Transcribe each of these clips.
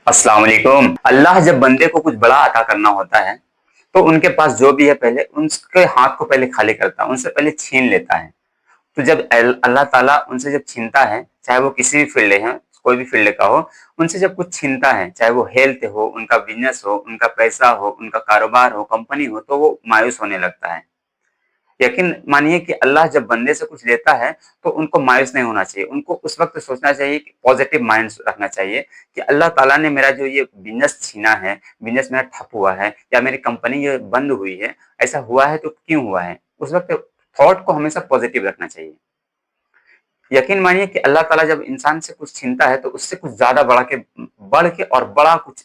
अस्सलाम वालेकुम। अल्लाह जब बंदे को कुछ बड़ा अता करना होता है तो उनके पास जो भी है पहले उनके हाथ को पहले खाली करता है, उनसे पहले छीन लेता है। तो जब अल्लाह ताला उनसे जब छीनता है, चाहे वो किसी भी फील्ड है, कोई भी फील्ड का हो, उनसे जब कुछ छीनता है, चाहे वो हेल्थ हो, उनका बिजनेस हो, उनका पैसा हो, उनका कारोबार हो, कंपनी हो, तो वो मायूस होने लगता है। यकीन मानिए कि अल्लाह जब बंदे से कुछ लेता है तो उनको मायूस नहीं होना चाहिए। उनको उस वक़्त सोचना चाहिए कि पॉज़िटिव माइंड रखना चाहिए कि अल्लाह ताला ने मेरा जो ये बिज़नेस छीना है, बिज़नेस मेरा ठप हुआ है या मेरी कंपनी ये बंद हुई है, ऐसा हुआ है तो क्यों हुआ है? उस वक़्त थॉट को हमेशा पॉज़िटिव रखना चाहिए। यकीन मानिए कि अल्लाह ताला जब इंसान से कुछ छीनता है तो उससे कुछ ज़्यादा बढ़ के और बड़ा कुछ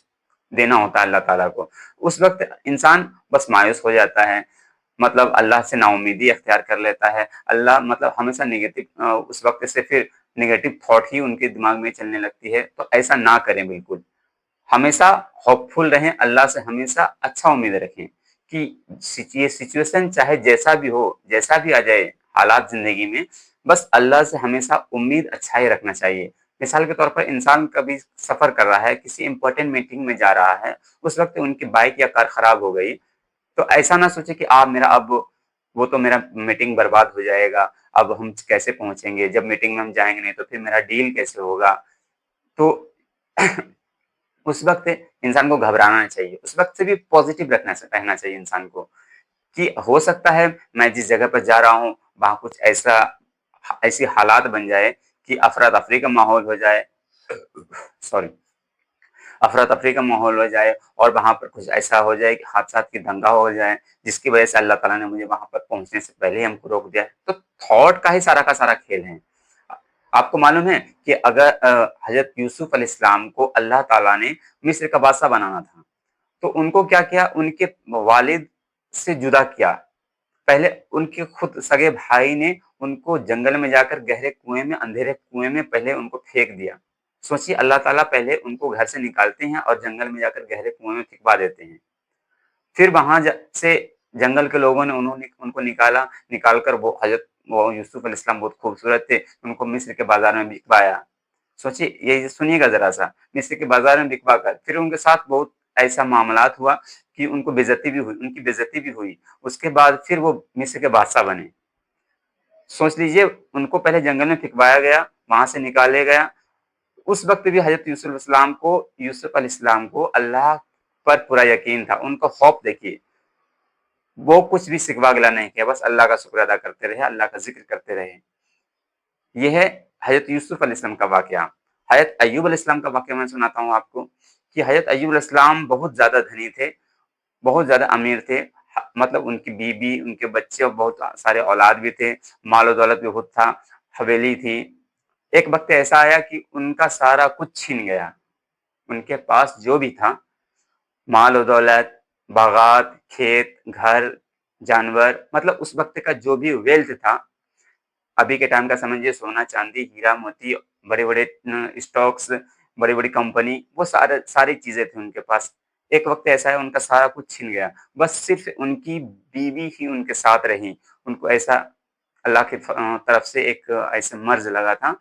देना होता है अल्लाह ताला को। उस वक़्त इंसान बस मायूस हो जाता है, मतलब अल्लाह से नाउम्मीदी अख्तियार कर लेता है। अल्लाह मतलब हमेशा उस वक़्त से फिर नेगेटिव थॉट ही उनके दिमाग में चलने लगती है, तो ऐसा ना करें बिल्कुल। हमेशा होपफुल रहें, अल्लाह से हमेशा अच्छा उम्मीद रखें कि ये सिचुएशन चाहे जैसा भी हो, जैसा भी आ जाए हालात ज़िंदगी में, बस अल्लाह से हमेशा उम्मीद अच्छा ही रखना चाहिए। मिसाल के तौर पर इंसान कभी सफ़र कर रहा है, किसी इम्पोर्टेंट मीटिंग में जा रहा है, उस वक़्त उनकी बाइक या कार खराब हो गई, तो ऐसा ना सोचे कि अब वो तो मेरा मीटिंग बर्बाद हो जाएगा, अब हम कैसे पहुँचेंगे? जब मीटिंग में हम जाएँगे नहीं तो फिर मेरा डील कैसे होगा? तो उस वक़्त इंसान को घबराना नहीं चाहिए, उस वक़्त से भी पॉज़िटिव रहना चाहिए इंसान को कि हो सकता है मैं जिस जगह पर जा रहा हूँ, वहाँ कुछ ऐसी हालात बन जाए कि अफ़रा-तफ़री का माहौल हो जाए, सॉरी, अफ़रा-तफ़री का माहौल हो जाए और वहाँ पर कुछ ऐसा हो जाए कि हादसात की दंगा हो जाए, जिसकी वज़ह से अल्लाह ताला ने मुझे वहाँ पर पहुँचने से पहले ही हमको रोक दिया है। तो थॉट का सारा खेल है। अ, आपको मालूम है कि अगर हज़रत यूसुफ़ अलैहिस्सलाम को अल्लाह ताला ने मिस्र का बादशाह बनाना था, तो उनको क्या किया? उनके वालिद से जुदा किया। पहले उनके खुद सगे भाई ने उनको जंगल में जाकर गहरे कुएँ में, अंधेरे कुएँ में पहले उनको फेंक दिया। सोचिए अल्लाह ताला पहले उनको घर से निकालते हैं और जंगल में जाकर गहरे कुएँ में फेंकवा देते हैं। फिर वहाँ ज से जंगल के लोगों ने उन्होंने उनको निकाल कर वो यूसुफ अलैहिस्सलाम बहुत खूबसूरत थे, उनको मिस्र के बाज़ार में बिकवाया। सोचिए ये सुनिएगा ज़रा-सा, मिस्र के बाज़ार में बिकवा कर फिर उनके साथ बहुत ऐसा मामलात हुआ कि उनकी बेइज़्ज़ती भी हुई। उसके बाद फिर वो मिस्र के बादशाह बने। सोच लीजिए उनको पहले जंगल में फेंकवाया गया, वहाँ से निकाले गया। उस वक़्त भी हज़रत यूसुफ अलैहिस्सलाम को अल्लाह पर पूरा यकीन था। उनका खौफ देखिए, वो कुछ भी सिकवा-गिला नहीं किया, बस अल्लाह का शुक्र अदा करते रहे, अल्लाह का ज़िक्र करते रहे। ये है हज़रत यूसुफ अलैहिस्सलाम का वाक़या। हज़रत अय्यूब अलैहिस्सलाम का वाक़या मैं सुनाता हूँ आपको कि हज़रत अय्यूब अलैहिस्सलाम बहुत ज़्यादा धनी थे, बहुत ज़्यादा अमीर थे। मतलब उनकी बीवी, उनके बच्चे और बहुत सारे औलाद भी थे, माल-ओ-दौलत भी बहुत था, हवेली थी। एक वक़्त ऐसा आया कि उनका सारा कुछ छिन गया। उनके पास जो भी था, माल-ओ-दौलत, बागात, खेत, घर, जानवर, मतलब उस वक़्त का जो भी वेल्थ था, अभी के टाइम का समझिए सोना, चांदी, हीरा, मोती, बड़े-बड़े स्टॉक्स, बड़ी-बड़ी कंपनी, वो सारी चीज़ें थी उनके पास। एक वक़्त ऐसा है उनका सारा कुछ छिन गया। बस सिर्फ़ उनकी बीवी ही उनके साथ रही। उनको ऐसा अल्लाह की तरफ से एक ऐसे मर्ज़ लगा था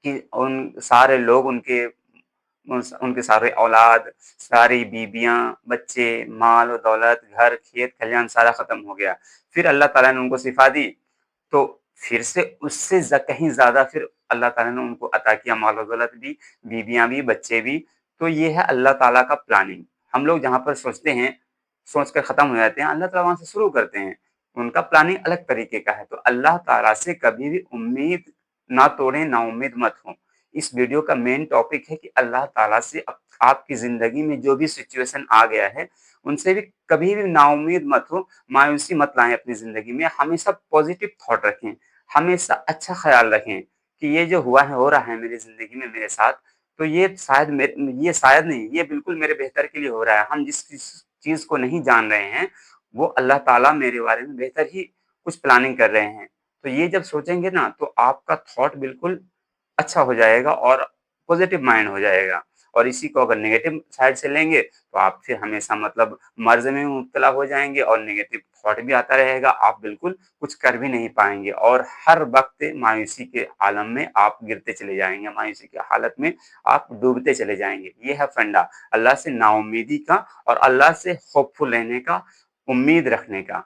कि उन सारे लोग उनके सारे औलाद, सारी बीबियाँ, बच्चे, माल और दौलत, घर, खेत, खलिहान सारा खत्म हो गया। फिर अल्लाह ताला ने उनको शिफ़ा दी, तो फिर से उससे कहीं ज़्यादा फिर अल्लाह ताला ने उनको अता किया माल और दौलत भी, बीबियाँ भी, बच्चे भी। तो ये है अल्लाह ताला का प्लानिंग। हम लोग जहाँ पर सोचते हैं, सोच कर खत्म हो जाते हैं, अल्लाह ताला वहाँ से शुरू करते हैं। उनका प्लानिंग अलग तरीके का है। तो अल्लाह ताला से कभी भी उम्मीद ना तोड़ें, नाउम्मीद मत हों। इस वीडियो का मेन टॉपिक है कि अल्लाह ताला से आपकी ज़िंदगी में जो भी सिचुएशन आ गया है, उनसे भी कभी भी नाउम्मीद मत हो, मायूसी मत लाएँ अपनी ज़िंदगी में, हमेशा पॉज़िटिव थॉट रखें, हमेशा अच्छा ख़्याल रखें कि ये जो हो रहा है मेरी ज़िंदगी में मेरे साथ, तो ये शायद नहीं, ये बिल्कुल मेरे बेहतर के लिए हो रहा है। हम जिस चीज़ को नहीं जान रहे हैं, वो अल्लाह ताला मेरे बारे में बेहतर ही कुछ प्लानिंग कर रहे हैं। तो ये जब सोचेंगे ना, तो आपका थॉट बिल्कुल अच्छा हो जाएगा और पॉजिटिव माइंड हो जाएगा। और इसी को अगर नेगेटिव साइड से लेंगे तो आप फिर हमेशा मतलब मर्ज़ में मुब्तला हो जाएँगे और नेगेटिव थॉट भी आता रहेगा, आप बिल्कुल कुछ कर भी नहीं पाएँगे और हर वक़्त मायूसी के आलम में आप गिरते चले जाएँगे, मायूसी की हालत में आप डूबते चले जाएँगे। ये है फंडा, अल्लाह से नाउम्मीदी का और अल्लाह से होपफुल रहने का, उम्मीद रखने का।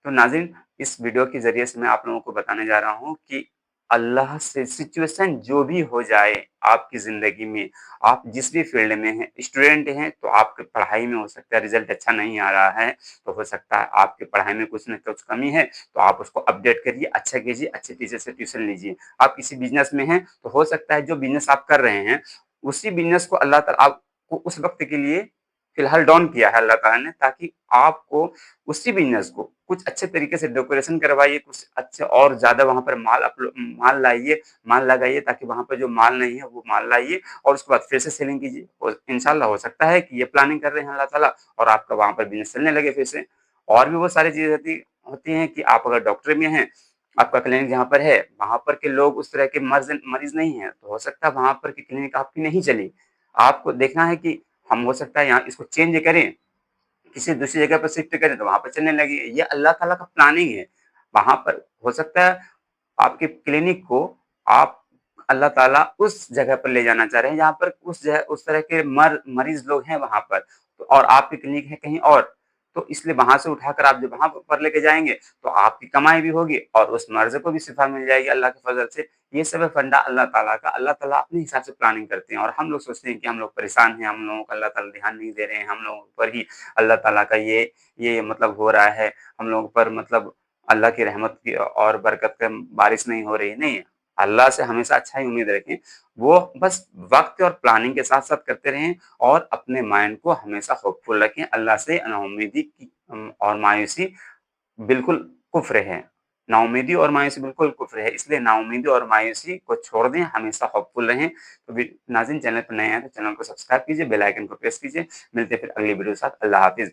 तो नाज़रीन, इस वीडियो के ज़रिए से मैं आप लोगों को बताने जा रहा हूँ कि अल्लाह से सिचुएशन जो भी हो जाए आपकी ज़िंदगी में, आप जिस भी फ़ील्ड में हैं, स्टूडेंट हैं तो आपकी पढ़ाई में हो सकता है रिज़ल्ट अच्छा नहीं आ रहा है, तो हो सकता है आपकी पढ़ाई में कुछ न कुछ कमी है, तो आप उसको अपडेट करिए, अच्छा कीजिए, अच्छे टीचर से ट्यूशन लीजिए। आप किसी बिज़नेस में हैं, तो हो सकता है जो बिज़नेस आप कर रहे हैं, उसी बिज़नेस को अल्लाह ताला आपको उस वक़्त के लिए फ़िलहाल डाउन किया है अल्लाह ताला ने, ताकि आपको उसी बिज़नेस को कुछ अच्छे तरीके से डेकोरेशन करवाइए, कुछ अच्छे और ज़्यादा वहाँ पर माल लाइए, माल लगाइए, ताकि वहाँ पे जो माल नहीं है वो माल लाइए और उसके बाद फिर से सेलिंग कीजिए। और इंशाअल्लाह हो सकता है कि ये प्लानिंग कर रहे हैं अल्लाह ताला और आपका वहाँ पर बिज़नेस चलने लगे फिर से। और भी बहुत सारी चीज़ें होती होती हैं कि आप अगर डॉक्टर में हैं, आपका क्लिनिक जहाँ पर है, वहाँ पर के लोग उस तरह के मरीज़ नहीं हैं, तो हो सकता है वहाँ पर की क्लिनिक आपकी नहीं चली। आपको देखना है कि हम हो सकता है यहाँ इसको चेंज करें, किसी दूसरी जगह पर शिफ्ट करें तो वहाँ पर चलने लगी। ये अल्लाह ताला का प्लानिंग है। वहाँ पर हो सकता है आपके क्लिनिक को आप अल्लाह ताला उस जगह पर ले जाना चाह रहे हैं जहाँ पर उस तरह के मरीज़ लोग हैं वहाँ पर, तो और आपकी क्लिनिक है कहीं और। तो इसलिए वहाँ से उठाकर आप जब वहाँ पर लेके जाएँगे तो आपकी कमाई भी होगी और उस मर्ज़ को भी शिफ़ा मिल जाएगी अल्लाह के फ़ज़ल से। ये सब है फंडा अल्लाह ताला का। अल्लाह ताला अपने हिसाब से प्लानिंग करते हैं और हम लोग सोचते हैं कि हम लोग परेशान हैं, हम लोगों को अल्लाह ताला ध्यान नहीं दे रहे हैं, हम लोगों पर ही अल्लाह ताला का ये मतलब हो रहा है, हम लोगों पर मतलब अल्लाह की रहमत की और बरकत का बारिश नहीं हो रही है। नहीं, अल्लाह से हमेशा अच्छा ही उम्मीद रखें। वो बस वक़्त और प्लानिंग के साथ-साथ करते रहें और अपने माइंड को हमेशा होपफुल रखें। अल्लाह से नाउम्मीदी की और मायूसी बिल्कुल कुफ़्र है। नाउम्मीदी और मायूसी बिल्कुल कुफ़्र है, इसलिए नाउम्मीदी और मायूसी को छोड़ दें, हमेशा होपफुल रहें। तो नाज़रीन, चैनल पर नए हैं तो चैनल को सब्सक्राइब कीजिए, बेल आइकन को प्रेस कीजिए। मिलते हैं फिर अगली वीडियो के साथ। अल्लाह हाफ़िज़।